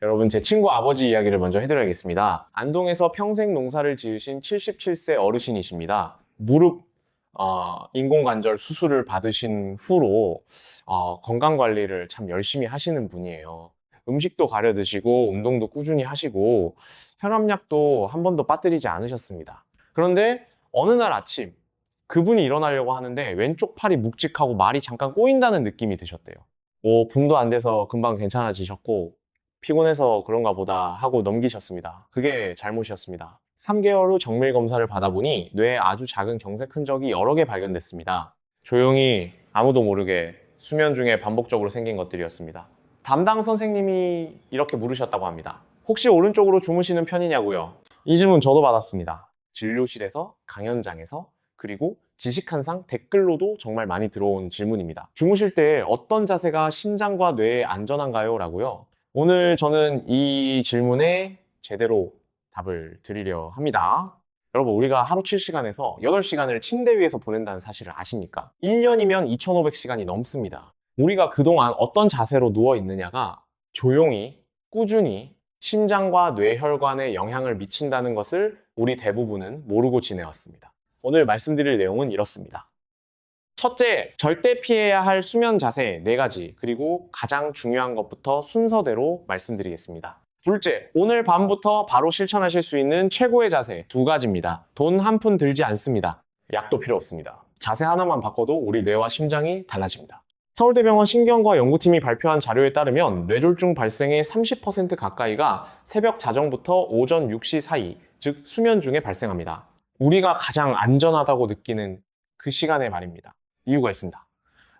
여러분, 제 친구 아버지 이야기를 먼저 해드려야겠습니다. 안동에서 평생 농사를 지으신 77세 어르신이십니다. 무릎 인공관절 수술을 받으신 후로 건강관리를 참 열심히 하시는 분이에요. 음식도 가려 드시고 운동도 꾸준히 하시고 혈압약도 한 번도 빠뜨리지 않으셨습니다. 그런데 어느 날 아침 그분이 일어나려고 하는데 왼쪽 팔이 묵직하고 말이 잠깐 꼬인다는 느낌이 드셨대요. 붕도 안 돼서 금방 괜찮아지셨고 피곤해서 그런가 보다 하고 넘기셨습니다. 그게 잘못이었습니다. 3개월 후 정밀 검사를 받아보니 뇌에 아주 작은 경색 흔적이 여러 개 발견됐습니다. 조용히 아무도 모르게 수면 중에 반복적으로 생긴 것들이었습니다. 담당 선생님이 이렇게 물으셨다고 합니다. 혹시 오른쪽으로 주무시는 편이냐고요? 이 질문 저도 받았습니다. 진료실에서, 강연장에서, 그리고 지식한상 댓글로도 정말 많이 들어온 질문입니다. 주무실 때 어떤 자세가 심장과 뇌에 안전한가요? 라고요. 오늘 저는 이 질문에 제대로 답을 드리려 합니다. 여러분, 우리가 하루 7시간에서 8시간을 침대 위에서 보낸다는 사실을 아십니까? 1년이면 2,500시간이 넘습니다. 우리가 그동안 어떤 자세로 누워 있느냐가 조용히, 꾸준히 심장과 뇌혈관에 영향을 미친다는 것을 우리 대부분은 모르고 지내왔습니다. 오늘 말씀드릴 내용은 이렇습니다. 첫째, 절대 피해야 할 수면 자세 4가지, 그리고 가장 중요한 것부터 순서대로 말씀드리겠습니다. 둘째, 오늘 밤부터 바로 실천하실 수 있는 최고의 자세 2가지입니다. 돈 한 푼 들지 않습니다. 약도 필요 없습니다. 자세 하나만 바꿔도 우리 뇌와 심장이 달라집니다. 서울대병원 신경과 연구팀이 발표한 자료에 따르면 뇌졸중 발생의 30% 가까이가 새벽 자정부터 오전 6시 사이, 즉 수면 중에 발생합니다. 우리가 가장 안전하다고 느끼는 그 시간에 말입니다. 이유가 있습니다.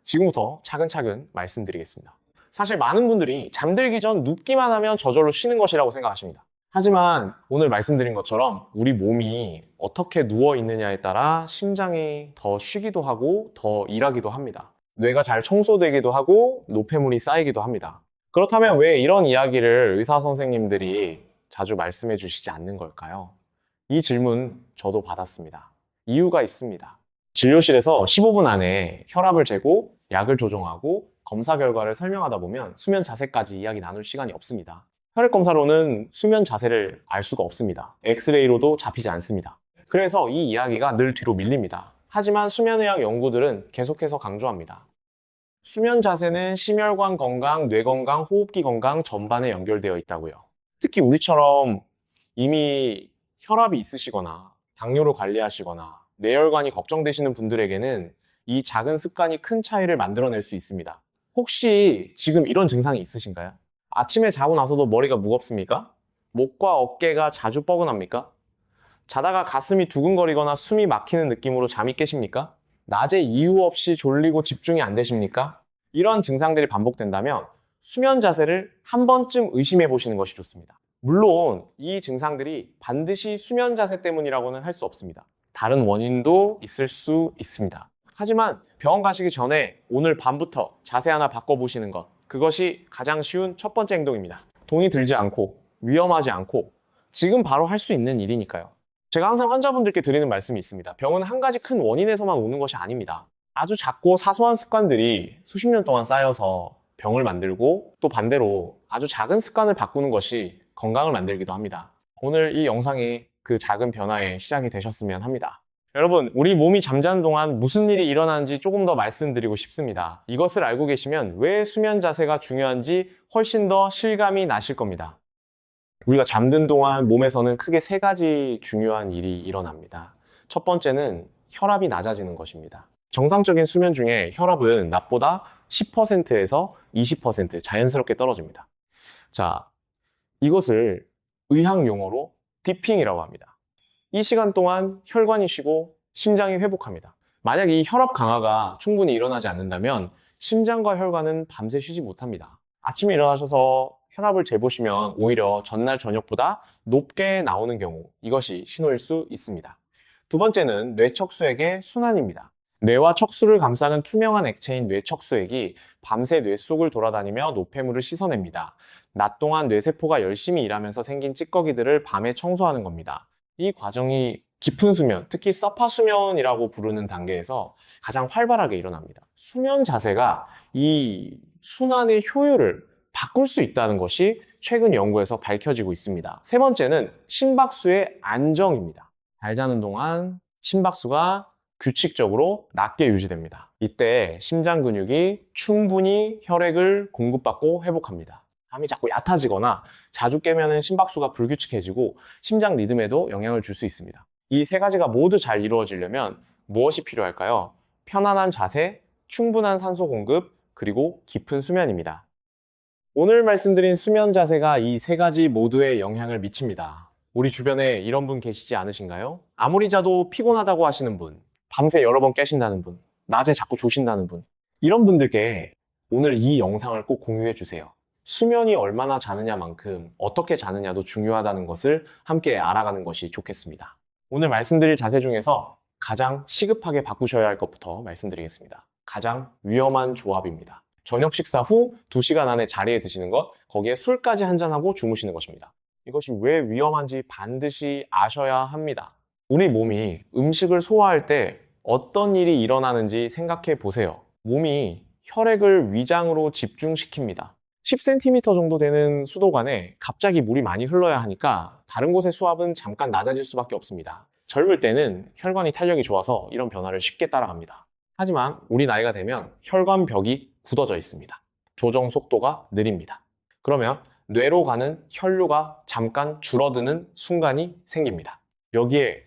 지금부터 차근차근 말씀드리겠습니다. 사실 많은 분들이 잠들기 전 눕기만 하면 저절로 쉬는 것이라고 생각하십니다. 하지만 오늘 말씀드린 것처럼 우리 몸이 어떻게 누워 있느냐에 따라 심장이 더 쉬기도 하고 더 일하기도 합니다. 뇌가 잘 청소되기도 하고 노폐물이 쌓이기도 합니다. 그렇다면 왜 이런 이야기를 의사 선생님들이 자주 말씀해 주시지 않는 걸까요? 이 질문 저도 받았습니다. 이유가 있습니다. 진료실에서 15분 안에 혈압을 재고 약을 조정하고 검사 결과를 설명하다 보면 수면 자세까지 이야기 나눌 시간이 없습니다. 혈액 검사로는 수면 자세를 알 수가 없습니다. 엑스레이로도 잡히지 않습니다. 그래서 이 이야기가 늘 뒤로 밀립니다. 하지만 수면의학 연구들은 계속해서 강조합니다. 수면 자세는 심혈관 건강, 뇌 건강, 호흡기 건강 전반에 연결되어 있다고요. 특히 우리처럼 이미 혈압이 있으시거나 당뇨를 관리하시거나 뇌혈관이 걱정되시는 분들에게는 이 작은 습관이 큰 차이를 만들어낼 수 있습니다. 혹시 지금 이런 증상이 있으신가요? 아침에 자고 나서도 머리가 무겁습니까? 목과 어깨가 자주 뻐근합니까? 자다가 가슴이 두근거리거나 숨이 막히는 느낌으로 잠이 깨십니까? 낮에 이유 없이 졸리고 집중이 안 되십니까? 이런 증상들이 반복된다면 수면 자세를 한 번쯤 의심해 보시는 것이 좋습니다. 물론 이 증상들이 반드시 수면 자세 때문이라고는 할 수 없습니다. 다른 원인도 있을 수 있습니다. 하지만 병원 가시기 전에 오늘 밤부터 자세 하나 바꿔보시는 것, 그것이 가장 쉬운 첫 번째 행동입니다. 돈이 들지 않고 위험하지 않고 지금 바로 할 수 있는 일이니까요. 제가 항상 환자분들께 드리는 말씀이 있습니다. 병은 한 가지 큰 원인에서만 오는 것이 아닙니다. 아주 작고 사소한 습관들이 수십 년 동안 쌓여서 병을 만들고 또 반대로 아주 작은 습관을 바꾸는 것이 건강을 만들기도 합니다. 오늘 이 영상이 그 작은 변화의 시작이 되셨으면 합니다. 여러분, 우리 몸이 잠자는 동안 무슨 일이 일어나는지 조금 더 말씀드리고 싶습니다. 이것을 알고 계시면 왜 수면 자세가 중요한지 훨씬 더 실감이 나실 겁니다. 우리가 잠든 동안 몸에서는 크게 3가지 중요한 일이 일어납니다. 첫 번째는 혈압이 낮아지는 것입니다. 정상적인 수면 중에 혈압은 낮보다 10%에서 20% 자연스럽게 떨어집니다. 자, 이것을 의학 용어로 디핑이라고 합니다. 이 시간 동안 혈관이 쉬고 심장이 회복합니다. 만약 이 혈압 강화가 충분히 일어나지 않는다면 심장과 혈관은 밤새 쉬지 못합니다. 아침에 일어나셔서 혈압을 재보시면 오히려 전날 저녁보다 높게 나오는 경우, 이것이 신호일 수 있습니다. 두 번째는 뇌척수액의 순환입니다. 뇌와 척수를 감싸는 투명한 액체인 뇌척수액이 밤새 뇌 속을 돌아다니며 노폐물을 씻어냅니다. 낮 동안 뇌세포가 열심히 일하면서 생긴 찌꺼기들을 밤에 청소하는 겁니다. 이 과정이 깊은 수면, 특히 서파 수면이라고 부르는 단계에서 가장 활발하게 일어납니다. 수면 자세가 이 순환의 효율을 바꿀 수 있다는 것이 최근 연구에서 밝혀지고 있습니다. 세 번째는 심박수의 안정입니다. 잘 자는 동안 심박수가 규칙적으로 낮게 유지됩니다. 이때 심장 근육이 충분히 혈액을 공급받고 회복합니다. 잠이 자꾸 얕아지거나 자주 깨면 심박수가 불규칙해지고 심장 리듬에도 영향을 줄 수 있습니다. 이 세 가지가 모두 잘 이루어지려면 무엇이 필요할까요? 편안한 자세, 충분한 산소 공급, 그리고 깊은 수면입니다. 오늘 말씀드린 수면 자세가 이 세 가지 모두에 영향을 미칩니다. 우리 주변에 이런 분 계시지 않으신가요? 아무리 자도 피곤하다고 하시는 분, 밤새 여러 번 깨신다는 분, 낮에 자꾸 조신다는 분, 이런 분들께 오늘 이 영상을 꼭 공유해 주세요. 수면이 얼마나 자느냐만큼 어떻게 자느냐도 중요하다는 것을 함께 알아가는 것이 좋겠습니다. 오늘 말씀드릴 자세 중에서 가장 시급하게 바꾸셔야 할 것부터 말씀드리겠습니다. 가장 위험한 조합입니다. 저녁 식사 후 2시간 안에 자리에 드시는 것, 거기에 술까지 한잔하고 주무시는 것입니다. 이것이 왜 위험한지 반드시 아셔야 합니다. 우리 몸이 음식을 소화할 때 어떤 일이 일어나는지 생각해 보세요. 몸이 혈액을 위장으로 집중시킵니다. 10cm 정도 되는 수도관에 갑자기 물이 많이 흘러야 하니까 다른 곳의 수압은 잠깐 낮아질 수밖에 없습니다. 젊을 때는 혈관이 탄력이 좋아서 이런 변화를 쉽게 따라갑니다. 하지만 우리 나이가 되면 혈관벽이 굳어져 있습니다. 조정 속도가 느립니다. 그러면 뇌로 가는 혈류가 잠깐 줄어드는 순간이 생깁니다. 여기에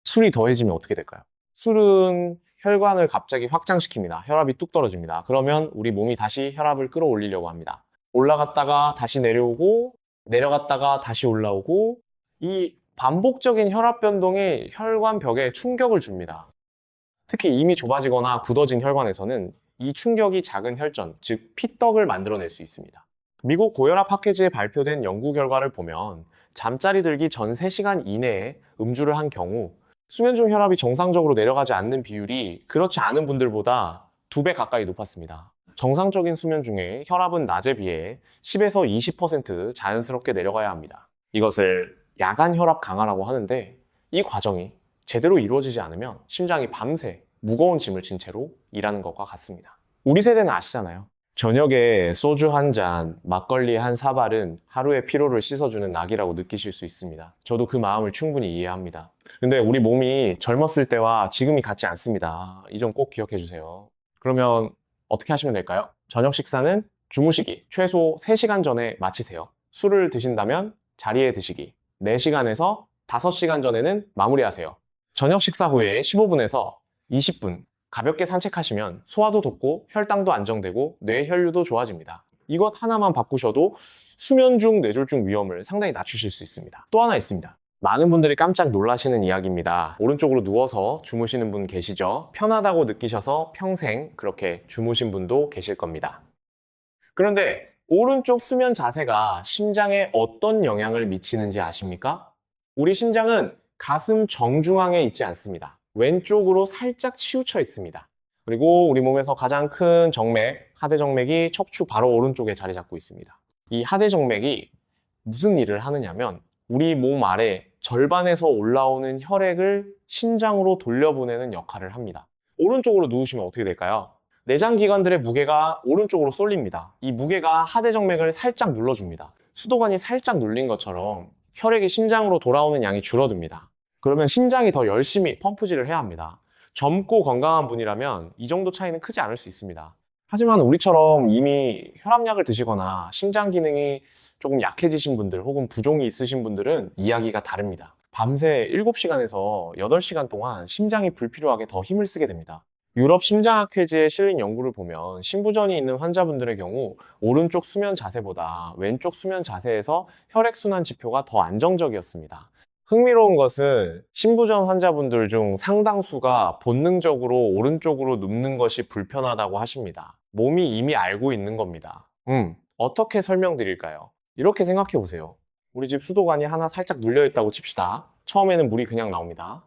술이 더해지면 어떻게 될까요? 술은 혈관을 갑자기 확장시킵니다. 혈압이 뚝 떨어집니다. 그러면 우리 몸이 다시 혈압을 끌어올리려고 합니다. 올라갔다가 다시 내려오고 내려갔다가 다시 올라오고 이 반복적인 혈압 변동이 혈관벽에 충격을 줍니다. 특히 이미 좁아지거나 굳어진 혈관에서는 이 충격이 작은 혈전, 즉 피떡을 만들어낼 수 있습니다. 미국 고혈압 학회지에 발표된 연구 결과를 보면 잠자리 들기 전 3시간 이내에 음주를 한 경우 수면 중 혈압이 정상적으로 내려가지 않는 비율이 그렇지 않은 분들보다 2배 가까이 높았습니다. 정상적인 수면 중에 혈압은 낮에 비해 10에서 20% 자연스럽게 내려가야 합니다. 이것을 야간 혈압 강화라고 하는데 이 과정이 제대로 이루어지지 않으면 심장이 밤새 무거운 짐을 진 채로 일하는 것과 같습니다. 우리 세대는 아시잖아요. 저녁에 소주 한 잔, 막걸리 한 사발은 하루의 피로를 씻어주는 낙이라고 느끼실 수 있습니다. 저도 그 마음을 충분히 이해합니다. 근데 우리 몸이 젊었을 때와 지금이 같지 않습니다. 이 점 꼭 기억해 주세요. 그러면 어떻게 하시면 될까요? 저녁 식사는 주무시기 최소 3시간 전에 마치세요. 술을 드신다면 자리에 드시기 4시간에서 5시간 전에는 마무리하세요. 저녁 식사 후에 15분에서 20분 가볍게 산책하시면 소화도 돋고 혈당도 안정되고 뇌 혈류도 좋아집니다. 이것 하나만 바꾸셔도 수면 중 뇌졸중 위험을 상당히 낮추실 수 있습니다. 또 하나 있습니다. 많은 분들이 깜짝 놀라시는 이야기입니다. 오른쪽으로 누워서 주무시는 분 계시죠? 편하다고 느끼셔서 평생 그렇게 주무신 분도 계실 겁니다. 그런데 오른쪽 수면 자세가 심장에 어떤 영향을 미치는지 아십니까? 우리 심장은 가슴 정중앙에 있지 않습니다. 왼쪽으로 살짝 치우쳐 있습니다. 그리고 우리 몸에서 가장 큰 정맥, 하대정맥이 척추 바로 오른쪽에 자리 잡고 있습니다. 이 하대정맥이 무슨 일을 하느냐면 우리 몸 아래 절반에서 올라오는 혈액을 심장으로 돌려보내는 역할을 합니다. 오른쪽으로 누우시면 어떻게 될까요? 내장기관들의 무게가 오른쪽으로 쏠립니다. 이 무게가 하대정맥을 살짝 눌러줍니다. 수도관이 살짝 눌린 것처럼 혈액이 심장으로 돌아오는 양이 줄어듭니다. 그러면 심장이 더 열심히 펌프질을 해야 합니다. 젊고 건강한 분이라면 이 정도 차이는 크지 않을 수 있습니다. 하지만 우리처럼 이미 혈압약을 드시거나 심장 기능이 조금 약해지신 분들 혹은 부종이 있으신 분들은 이야기가 다릅니다. 밤새 7시간에서 8시간 동안 심장이 불필요하게 더 힘을 쓰게 됩니다. 유럽 심장학회지에 실린 연구를 보면 신부전이 있는 환자분들의 경우 오른쪽 수면 자세보다 왼쪽 수면 자세에서 혈액순환 지표가 더 안정적이었습니다. 흥미로운 것은 신부전 환자분들 중 상당수가 본능적으로 오른쪽으로 눕는 것이 불편하다고 하십니다. 몸이 이미 알고 있는 겁니다. 어떻게 설명드릴까요? 이렇게 생각해 보세요. 우리 집 수도관이 하나 살짝 눌려있다고 칩시다. 처음에는 물이 그냥 나옵니다.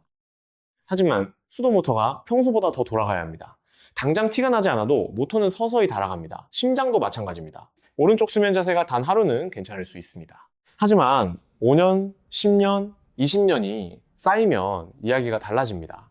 하지만 수도 모터가 평소보다 더 돌아가야 합니다. 당장 티가 나지 않아도 모터는 서서히 달아갑니다. 심장도 마찬가지입니다. 오른쪽 수면 자세가 단 하루는 괜찮을 수 있습니다. 하지만 5년, 10년, 20년이 쌓이면 이야기가 달라집니다.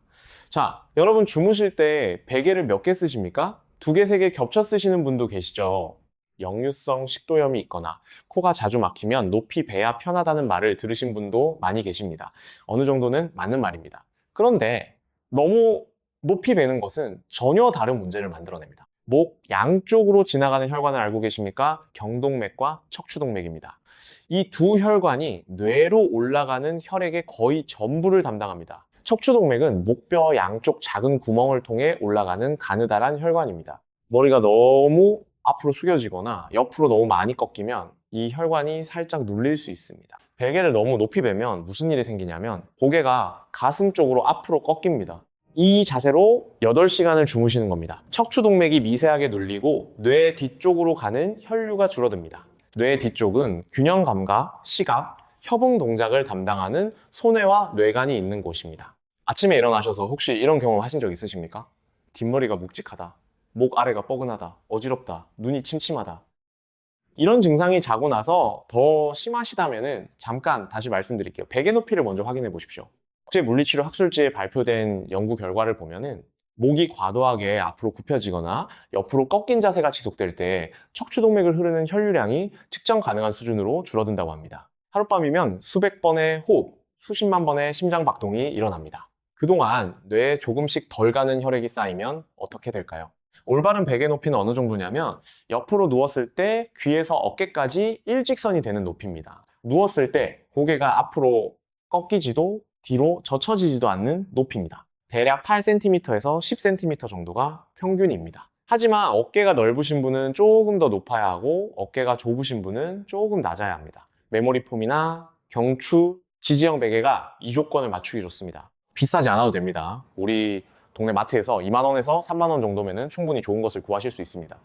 자, 여러분 주무실 때 베개를 몇 개 쓰십니까? 2개, 3개 겹쳐 쓰시는 분도 계시죠? 역류성 식도염이 있거나 코가 자주 막히면 높이 베야 편하다는 말을 들으신 분도 많이 계십니다. 어느 정도는 맞는 말입니다. 그런데 너무 높이 베는 것은 전혀 다른 문제를 만들어냅니다. 목 양쪽으로 지나가는 혈관을 알고 계십니까? 경동맥과 척추동맥입니다. 이 두 혈관이 뇌로 올라가는 혈액의 거의 전부를 담당합니다. 척추동맥은 목뼈 양쪽 작은 구멍을 통해 올라가는 가느다란 혈관입니다. 머리가 너무 앞으로 숙여지거나 옆으로 너무 많이 꺾이면 이 혈관이 살짝 눌릴 수 있습니다. 베개를 너무 높이 베면 무슨 일이 생기냐면 고개가 가슴 쪽으로 앞으로 꺾입니다. 이 자세로 8시간을 주무시는 겁니다. 척추동맥이 미세하게 눌리고 뇌 뒤쪽으로 가는 혈류가 줄어듭니다. 뇌 뒤쪽은 균형 감각, 시각, 협응 동작을 담당하는 소뇌와 뇌관이 있는 곳입니다. 아침에 일어나셔서 혹시 이런 경험 하신 적 있으십니까? 뒷머리가 묵직하다, 목 아래가 뻐근하다, 어지럽다, 눈이 침침하다. 이런 증상이 자고 나서 더 심하시다면 잠깐 다시 말씀드릴게요. 베개 높이를 먼저 확인해 보십시오. 국제물리치료 학술지에 발표된 연구 결과를 보면은 목이 과도하게 앞으로 굽혀지거나 옆으로 꺾인 자세가 지속될 때 척추동맥을 흐르는 혈류량이 측정 가능한 수준으로 줄어든다고 합니다. 하룻밤이면 수백 번의 호흡, 수십만 번의 심장 박동이 일어납니다. 그동안 뇌에 조금씩 덜 가는 혈액이 쌓이면 어떻게 될까요? 올바른 베개 높이는 어느 정도냐면 옆으로 누웠을 때 귀에서 어깨까지 일직선이 되는 높이입니다. 누웠을 때 고개가 앞으로 꺾이지도 뒤로 젖혀지지도 않는 높이입니다. 대략 8cm에서 10cm 정도가 평균입니다. 하지만 어깨가 넓으신 분은 조금 더 높아야 하고 어깨가 좁으신 분은 조금 낮아야 합니다. 메모리폼이나 경추, 지지형 베개가 이 조건을 맞추기 좋습니다. 비싸지 않아도 됩니다. 우리 동네 마트에서 2만원에서 3만원 정도면 충분히 좋은 것을 구하실 수 있습니다.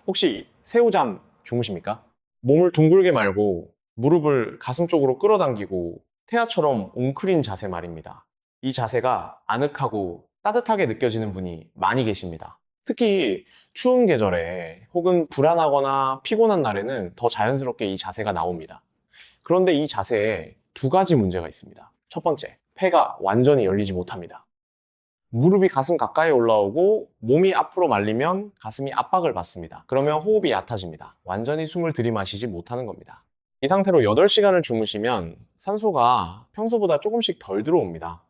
혹시 새우잠 주무십니까? 몸을 둥글게 말고 무릎을 가슴 쪽으로 끌어당기고 태아처럼 웅크린 자세 말입니다. 이 자세가 아늑하고 따뜻하게 느껴지는 분이 많이 계십니다. 특히 추운 계절에 혹은 불안하거나 피곤한 날에는 더 자연스럽게 이 자세가 나옵니다. 그런데 이 자세에 두 가지 문제가 있습니다. 첫 번째, 폐가 완전히 열리지 못합니다. 무릎이 가슴 가까이 올라오고 몸이 앞으로 말리면 가슴이 압박을 받습니다. 그러면 호흡이 얕아집니다. 완전히 숨을 들이마시지 못하는 겁니다. 이 상태로 8시간을 주무시면 산소가 평소보다 조금씩 덜 들어옵니다.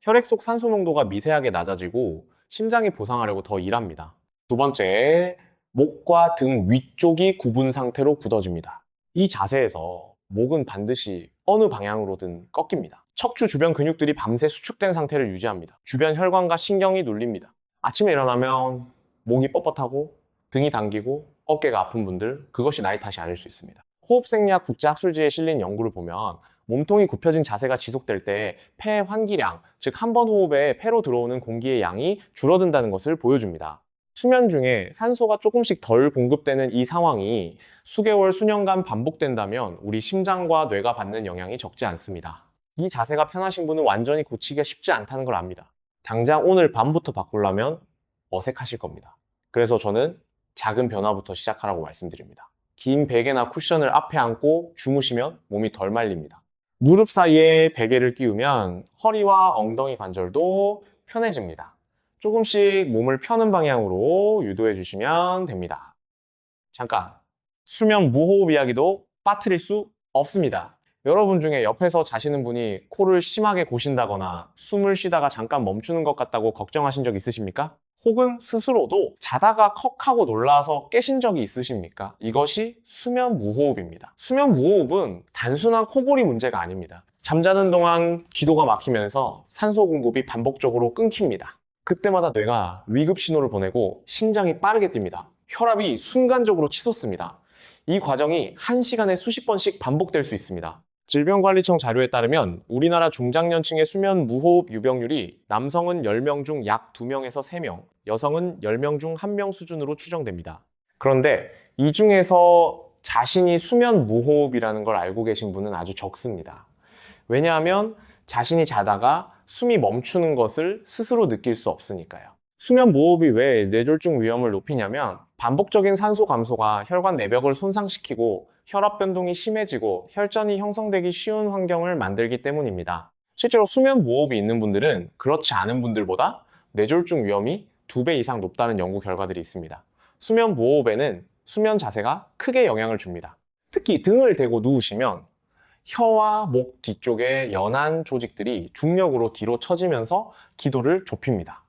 혈액 속 산소 농도가 미세하게 낮아지고 심장이 보상하려고 더 일합니다. 두 번째, 목과 등 위쪽이 굽은 상태로 굳어집니다. 이 자세에서 목은 반드시 어느 방향으로든 꺾입니다. 척추 주변 근육들이 밤새 수축된 상태를 유지합니다. 주변 혈관과 신경이 눌립니다. 아침에 일어나면 목이 뻣뻣하고 등이 당기고 어깨가 아픈 분들, 그것이 나이 탓이 아닐 수 있습니다. 호흡생리학 국제학술지에 실린 연구를 보면 몸통이 굽혀진 자세가 지속될 때 폐 환기량, 즉 한 번 호흡에 폐로 들어오는 공기의 양이 줄어든다는 것을 보여줍니다. 수면 중에 산소가 조금씩 덜 공급되는 이 상황이 수개월, 수년간 반복된다면 우리 심장과 뇌가 받는 영향이 적지 않습니다. 이 자세가 편하신 분은 완전히 고치기가 쉽지 않다는 걸 압니다. 당장 오늘 밤부터 바꾸려면 어색하실 겁니다. 그래서 저는 작은 변화부터 시작하라고 말씀드립니다. 긴 베개나 쿠션을 앞에 안고 주무시면 몸이 덜 말립니다. 무릎 사이에 베개를 끼우면 허리와 엉덩이 관절도 편해집니다. 조금씩 몸을 펴는 방향으로 유도해 주시면 됩니다. 잠깐, 수면 무호흡 이야기도 빠뜨릴 수 없습니다. 여러분 중에 옆에서 자시는 분이 코를 심하게 고신다거나 숨을 쉬다가 잠깐 멈추는 것 같다고 걱정하신 적 있으십니까? 혹은 스스로도 자다가 컥 하고 놀라서 깨신 적이 있으십니까? 이것이 수면 무호흡입니다. 수면 무호흡은 단순한 코골이 문제가 아닙니다. 잠자는 동안 기도가 막히면서 산소 공급이 반복적으로 끊깁니다. 그때마다 뇌가 위급 신호를 보내고 심장이 빠르게 뜁니다. 혈압이 순간적으로 치솟습니다. 이 과정이 1시간에 수십 번씩 반복될 수 있습니다. 질병관리청 자료에 따르면 우리나라 중장년층의 수면 무호흡 유병률이 남성은 10명 중 약 2명에서 3명, 여성은 10명 중 1명 수준으로 추정됩니다. 그런데 이 중에서 자신이 수면 무호흡이라는 걸 알고 계신 분은 아주 적습니다. 왜냐하면 자신이 자다가 숨이 멈추는 것을 스스로 느낄 수 없으니까요. 수면 무호흡이 왜 뇌졸중 위험을 높이냐면 반복적인 산소 감소가 혈관 내벽을 손상시키고 혈압 변동이 심해지고 혈전이 형성되기 쉬운 환경을 만들기 때문입니다. 실제로 수면 무호흡이 있는 분들은 그렇지 않은 분들보다 뇌졸중 위험이 2배 이상 높다는 연구 결과들이 있습니다. 수면 무호흡에는 수면 자세가 크게 영향을 줍니다. 특히 등을 대고 누우시면 혀와 목 뒤쪽의 연한 조직들이 중력으로 뒤로 처지면서 기도를 좁힙니다.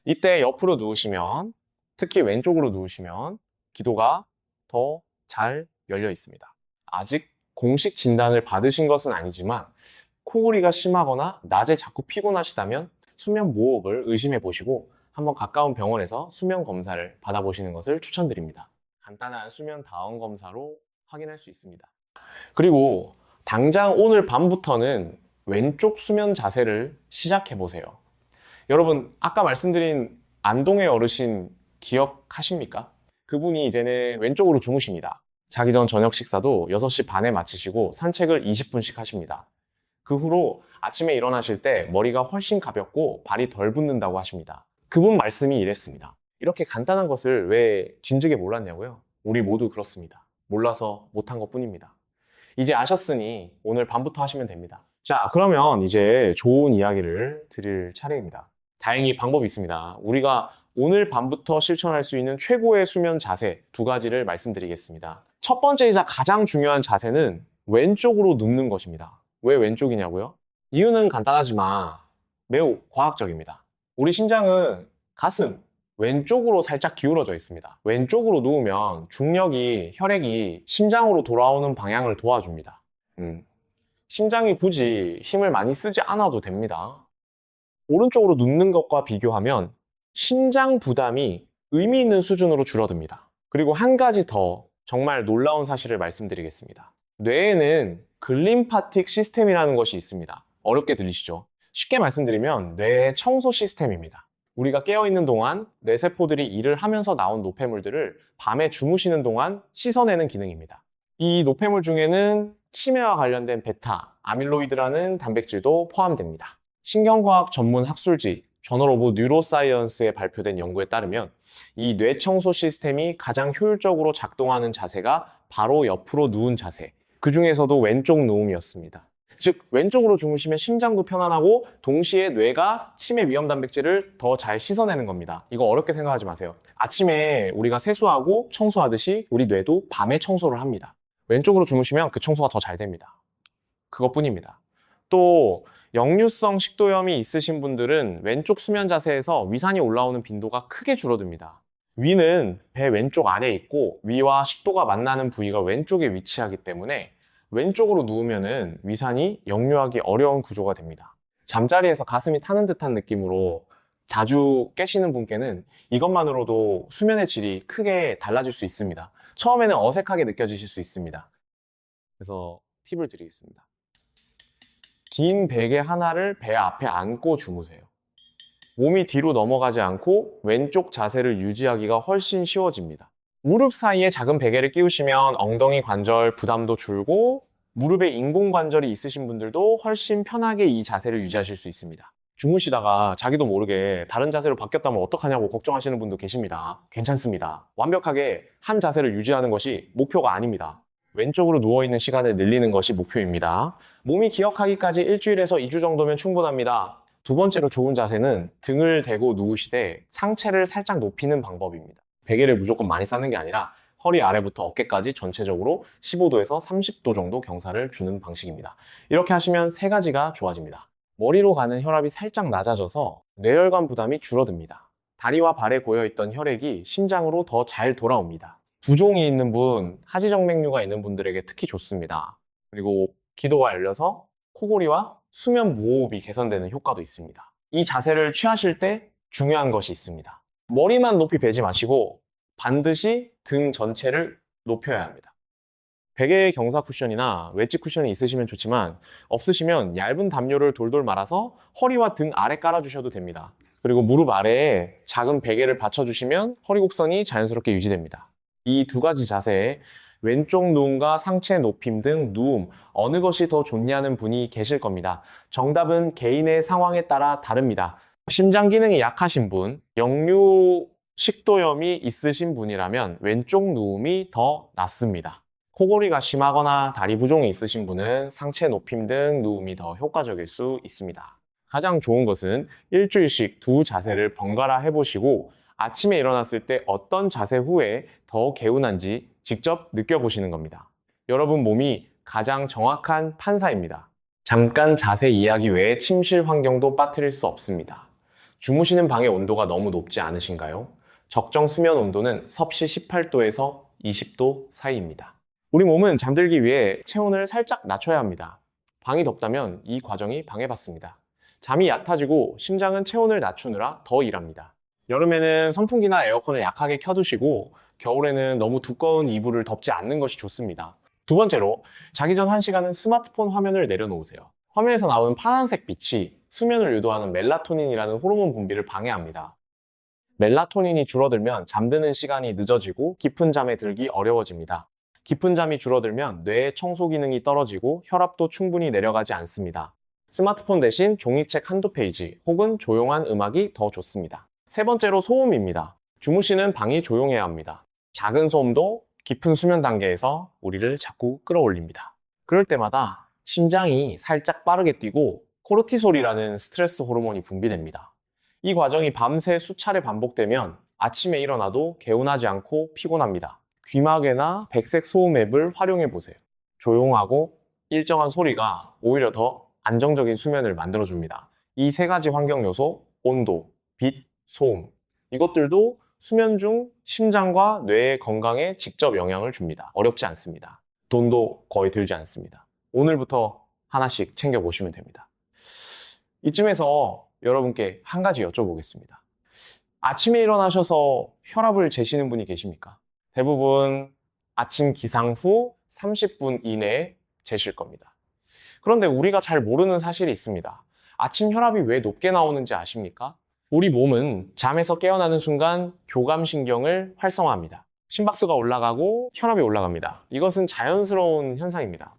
이때 옆으로 누우시면, 특히 왼쪽으로 누우시면 기도가 더 잘 열려 있습니다. 아직 공식 진단을 받으신 것은 아니지만 코골이가 심하거나 낮에 자꾸 피곤하시다면 수면 무호흡을 의심해 보시고 한번 가까운 병원에서 수면 검사를 받아보시는 것을 추천드립니다. 간단한 수면 다원 검사로 확인할 수 있습니다. 그리고 당장 오늘 밤부터는 왼쪽 수면 자세를 시작해 보세요. 여러분, 아까 말씀드린 안동의 어르신 기억하십니까? 그분이 이제는 왼쪽으로 주무십니다. 자기 전 저녁 식사도 6시 반에 마치시고 산책을 20분씩 하십니다. 그 후로 아침에 일어나실 때 머리가 훨씬 가볍고 발이 덜 붓는다고 하십니다. 그분 말씀이 이랬습니다. 이렇게 간단한 것을 왜 진즉에 몰랐냐고요? 우리 모두 그렇습니다. 몰라서 못한 것 뿐입니다. 이제 아셨으니 오늘 밤부터 하시면 됩니다. 자, 그러면 이제 좋은 이야기를 드릴 차례입니다. 다행히 방법이 있습니다. 우리가 오늘 밤부터 실천할 수 있는 최고의 수면 자세 2가지를 말씀드리겠습니다. 첫 번째이자 가장 중요한 자세는 왼쪽으로 눕는 것입니다. 왜 왼쪽이냐고요? 이유는 간단하지만 매우 과학적입니다. 우리 심장은 가슴 왼쪽으로 살짝 기울어져 있습니다. 왼쪽으로 누우면 중력이 혈액이 심장으로 돌아오는 방향을 도와줍니다. 심장이 굳이 힘을 많이 쓰지 않아도 됩니다. 오른쪽으로 눕는 것과 비교하면 심장 부담이 의미 있는 수준으로 줄어듭니다. 그리고 한 가지 더 정말 놀라운 사실을 말씀드리겠습니다. 뇌에는 글림파틱 시스템이라는 것이 있습니다. 어렵게 들리시죠? 쉽게 말씀드리면 뇌의 청소 시스템입니다. 우리가 깨어있는 동안 뇌세포들이 일을 하면서 나온 노폐물들을 밤에 주무시는 동안 씻어내는 기능입니다. 이 노폐물 중에는 치매와 관련된 베타, 아밀로이드라는 단백질도 포함됩니다. 신경과학 전문 학술지 저널 오브 뉴로사이언스에 발표된 연구에 따르면 이 뇌청소 시스템이 가장 효율적으로 작동하는 자세가 바로 옆으로 누운 자세, 그 중에서도 왼쪽 누움이었습니다. 즉 왼쪽으로 주무시면 심장도 편안하고 동시에 뇌가 치매 위험 단백질을 더 잘 씻어내는 겁니다. 이거 어렵게 생각하지 마세요. 아침에 우리가 세수하고 청소하듯이 우리 뇌도 밤에 청소를 합니다. 왼쪽으로 주무시면 그 청소가 더 잘 됩니다. 그것뿐입니다. 또 역류성 식도염이 있으신 분들은 왼쪽 수면 자세에서 위산이 올라오는 빈도가 크게 줄어듭니다. 위는 배 왼쪽 아래에 있고 위와 식도가 만나는 부위가 왼쪽에 위치하기 때문에 왼쪽으로 누우면은 위산이 역류하기 어려운 구조가 됩니다. 잠자리에서 가슴이 타는 듯한 느낌으로 자주 깨시는 분께는 이것만으로도 수면의 질이 크게 달라질 수 있습니다. 처음에는 어색하게 느껴지실 수 있습니다. 그래서 팁을 드리겠습니다. 긴 베개 하나를 배 앞에 안고 주무세요. 몸이 뒤로 넘어가지 않고 왼쪽 자세를 유지하기가 훨씬 쉬워집니다. 무릎 사이에 작은 베개를 끼우시면 엉덩이 관절 부담도 줄고 무릎에 인공관절이 있으신 분들도 훨씬 편하게 이 자세를 유지하실 수 있습니다. 주무시다가 자기도 모르게 다른 자세로 바뀌었다면 어떡하냐고 걱정하시는 분도 계십니다. 괜찮습니다. 완벽하게 한 자세를 유지하는 것이 목표가 아닙니다. 왼쪽으로 누워있는 시간을 늘리는 것이 목표입니다. 몸이 기억하기까지 일주일에서 2주 정도면 충분합니다. 두 번째로 좋은 자세는 등을 대고 누우시되 상체를 살짝 높이는 방법입니다. 베개를 무조건 많이 쌓는 게 아니라 허리 아래부터 어깨까지 전체적으로 15도에서 30도 정도 경사를 주는 방식입니다. 이렇게 하시면 3가지가 좋아집니다. 머리로 가는 혈압이 살짝 낮아져서 뇌혈관 부담이 줄어듭니다. 다리와 발에 고여있던 혈액이 심장으로 더 잘 돌아옵니다. 부종이 있는 분, 하지정맥류가 있는 분들에게 특히 좋습니다. 그리고 기도가 열려서 코골이와 수면 무호흡이 개선되는 효과도 있습니다. 이 자세를 취하실 때 중요한 것이 있습니다. 머리만 높이 베지 마시고 반드시 등 전체를 높여야 합니다. 베개 경사 쿠션이나 웨지 쿠션이 있으시면 좋지만 없으시면 얇은 담요를 돌돌 말아서 허리와 등 아래 깔아주셔도 됩니다. 그리고 무릎 아래에 작은 베개를 받쳐주시면 허리 곡선이 자연스럽게 유지됩니다. 이 2가지 자세에 왼쪽 누움과 상체 높임 등 누움 어느 것이 더 좋냐는 분이 계실 겁니다. 정답은 개인의 상황에 따라 다릅니다. 심장 기능이 약하신 분, 역류 식도염이 있으신 분이라면 왼쪽 누움이 더 낫습니다. 코골이가 심하거나 다리 부종이 있으신 분은 상체 높임 등 누움이 더 효과적일 수 있습니다. 가장 좋은 것은 일주일씩 2 자세를 번갈아 해보시고 아침에 일어났을 때 어떤 자세 후에 더 개운한지 직접 느껴보시는 겁니다. 여러분 몸이 가장 정확한 판사입니다. 잠깐 자세 이야기 외에 침실 환경도 빠뜨릴 수 없습니다. 주무시는 방의 온도가 너무 높지 않으신가요? 적정 수면 온도는 섭씨 18도에서 20도 사이입니다. 우리 몸은 잠들기 위해 체온을 살짝 낮춰야 합니다. 방이 덥다면 이 과정이 방해받습니다. 잠이 얕아지고 심장은 체온을 낮추느라 더 일합니다. 여름에는 선풍기나 에어컨을 약하게 켜두시고 겨울에는 너무 두꺼운 이불을 덮지 않는 것이 좋습니다. 두 번째로, 자기 전 1시간은 스마트폰 화면을 내려놓으세요. 화면에서 나오는 파란색 빛이 수면을 유도하는 멜라토닌이라는 호르몬 분비를 방해합니다. 멜라토닌이 줄어들면 잠드는 시간이 늦어지고 깊은 잠에 들기 어려워집니다. 깊은 잠이 줄어들면 뇌의 청소 기능이 떨어지고 혈압도 충분히 내려가지 않습니다. 스마트폰 대신 종이책 한두 페이지 혹은 조용한 음악이 더 좋습니다. 세 번째로 소음입니다. 주무시는 방이 조용해야 합니다. 작은 소음도 깊은 수면 단계에서 우리를 자꾸 끌어올립니다. 그럴 때마다 심장이 살짝 빠르게 뛰고 코르티솔이라는 스트레스 호르몬이 분비됩니다. 이 과정이 밤새 수차례 반복되면 아침에 일어나도 개운하지 않고 피곤합니다. 귀마개나 백색 소음 앱을 활용해 보세요. 조용하고 일정한 소리가 오히려 더 안정적인 수면을 만들어줍니다. 이 세 가지 환경 요소, 온도, 빛, 소음, 이것들도 수면 중 심장과 뇌의 건강에 직접 영향을 줍니다. 어렵지 않습니다. 돈도 거의 들지 않습니다. 오늘부터 하나씩 챙겨보시면 됩니다. 이쯤에서 여러분께 한 가지 여쭤보겠습니다. 아침에 일어나셔서 혈압을 재시는 분이 계십니까? 대부분 아침 기상 후 30분 이내에 재실 겁니다. 그런데 우리가 잘 모르는 사실이 있습니다. 아침 혈압이 왜 높게 나오는지 아십니까? 우리 몸은 잠에서 깨어나는 순간 교감신경을 활성화합니다. 심박수가 올라가고 혈압이 올라갑니다. 이것은 자연스러운 현상입니다.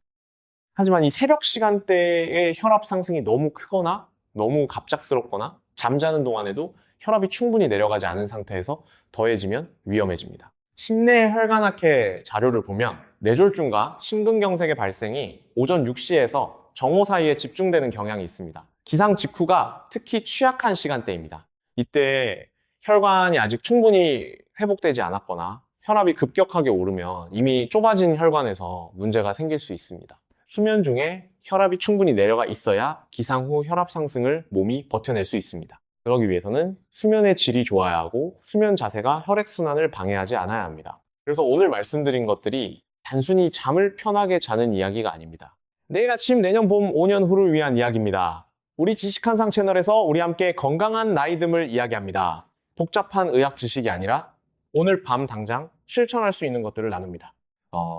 하지만 이 새벽 시간대의 혈압 상승이 너무 크거나 너무 갑작스럽거나 잠자는 동안에도 혈압이 충분히 내려가지 않은 상태에서 더해지면 위험해집니다. 심내 혈관학회 자료를 보면 뇌졸중과 심근경색의 발생이 오전 6시에서 정오 사이에 집중되는 경향이 있습니다. 기상 직후가 특히 취약한 시간대입니다. 이때 혈관이 아직 충분히 회복되지 않았거나 혈압이 급격하게 오르면 이미 좁아진 혈관에서 문제가 생길 수 있습니다. 수면 중에 혈압이 충분히 내려가 있어야 기상 후 혈압 상승을 몸이 버텨낼 수 있습니다. 그러기 위해서는 수면의 질이 좋아야 하고 수면 자세가 혈액순환을 방해하지 않아야 합니다. 그래서 오늘 말씀드린 것들이 단순히 잠을 편하게 자는 이야기가 아닙니다. 내일 아침 내년 봄 5년 후를 위한 이야기입니다. 우리 지식한상 채널에서 우리 함께 건강한 나이듦을 이야기합니다. 복잡한 의학 지식이 아니라 오늘 밤 당장 실천할 수 있는 것들을 나눕니다.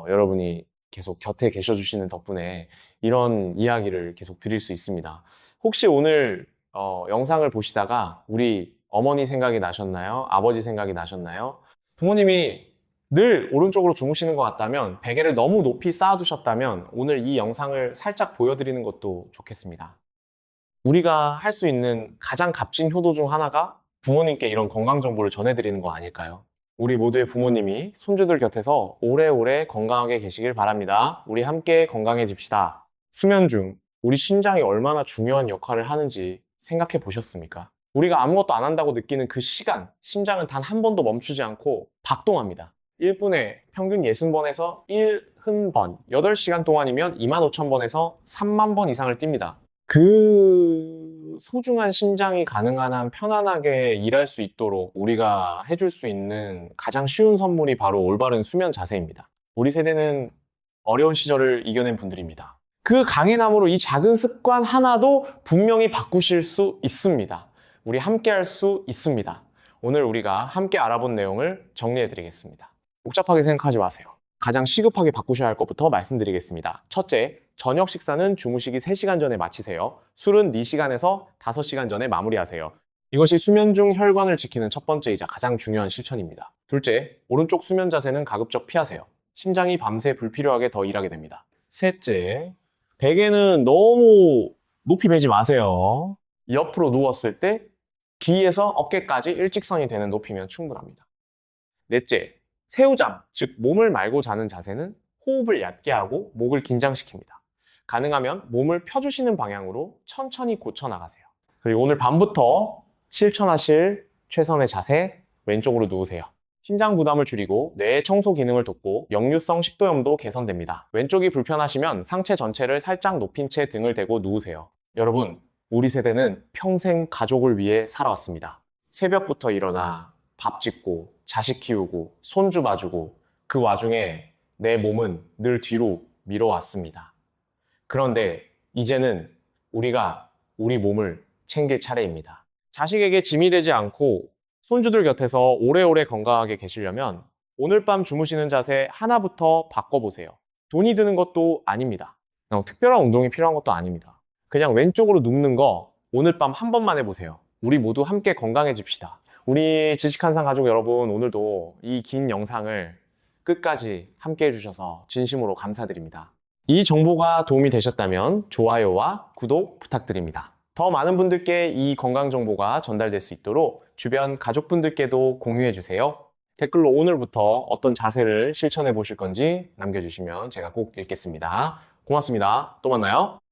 여러분이 계속 곁에 계셔주시는 덕분에 이런 이야기를 계속 드릴 수 있습니다. 혹시 오늘 영상을 보시다가 우리 어머니 생각이 나셨나요? 아버지 생각이 나셨나요? 부모님이 늘 오른쪽으로 주무시는 것 같다면, 베개를 너무 높이 쌓아두셨다면 오늘 이 영상을 살짝 보여드리는 것도 좋겠습니다. 우리가 할 수 있는 가장 값진 효도 중 하나가 부모님께 이런 건강 정보를 전해드리는 거 아닐까요? 우리 모두의 부모님이 손주들 곁에서 오래오래 건강하게 계시길 바랍니다. 우리 함께 건강해집시다. 수면 중 우리 심장이 얼마나 중요한 역할을 하는지 생각해 보셨습니까? 우리가 아무것도 안 한다고 느끼는 그 시간, 심장은 단 한 번도 멈추지 않고 박동합니다. 1분에 평균 60번에서 1흔번, 8시간 동안이면 25,000번에서 3만 번 이상을 뜁니다. 그 소중한 심장이 가능한 한 편안하게 일할 수 있도록 우리가 해줄 수 있는 가장 쉬운 선물이 바로 올바른 수면 자세입니다. 우리 세대는 어려운 시절을 이겨낸 분들입니다. 그 강인함으로 이 작은 습관 하나도 분명히 바꾸실 수 있습니다. 우리 함께 할 수 있습니다. 오늘 우리가 함께 알아본 내용을 정리해 드리겠습니다. 복잡하게 생각하지 마세요. 가장 시급하게 바꾸셔야 할 것부터 말씀드리겠습니다. 첫째, 저녁 식사는 주무시기 3시간 전에 마치세요. 술은 4시간에서 5시간 전에 마무리하세요. 이것이 수면 중 혈관을 지키는 첫 번째이자 가장 중요한 실천입니다. 둘째, 오른쪽 수면 자세는 가급적 피하세요. 심장이 밤새 불필요하게 더 일하게 됩니다. 셋째, 베개는 너무 높이 베지 마세요. 옆으로 누웠을 때 귀에서 어깨까지 일직선이 되는 높이면 충분합니다. 넷째, 새우잠, 즉 몸을 말고 자는 자세는 호흡을 얕게 하고 목을 긴장시킵니다. 가능하면 몸을 펴주시는 방향으로 천천히 고쳐나가세요. 그리고 오늘 밤부터 실천하실 최선의 자세, 왼쪽으로 누우세요. 심장 부담을 줄이고 뇌의 청소 기능을 돕고 역류성 식도염도 개선됩니다. 왼쪽이 불편하시면 상체 전체를 살짝 높인 채 등을 대고 누우세요. 여러분, 우리 세대는 평생 가족을 위해 살아왔습니다. 새벽부터 일어나 밥 짓고 자식 키우고 손주 봐주고 그 와중에 내 몸은 늘 뒤로 미뤄왔습니다. 그런데 이제는 우리가 우리 몸을 챙길 차례입니다. 자식에게 짐이 되지 않고 손주들 곁에서 오래오래 건강하게 계시려면 오늘 밤 주무시는 자세 하나부터 바꿔보세요. 돈이 드는 것도 아닙니다. 특별한 운동이 필요한 것도 아닙니다. 그냥 왼쪽으로 눕는 거 오늘 밤 한 번만 해보세요. 우리 모두 함께 건강해집시다. 우리 지식한상 가족 여러분, 오늘도 이 긴 영상을 끝까지 함께 해주셔서 진심으로 감사드립니다. 이 정보가 도움이 되셨다면 좋아요와 구독 부탁드립니다. 더 많은 분들께 이 건강 정보가 전달될 수 있도록 주변 가족분들께도 공유해주세요. 댓글로 오늘부터 어떤 자세를 실천해 보실 건지 남겨주시면 제가 꼭 읽겠습니다. 고맙습니다. 또 만나요.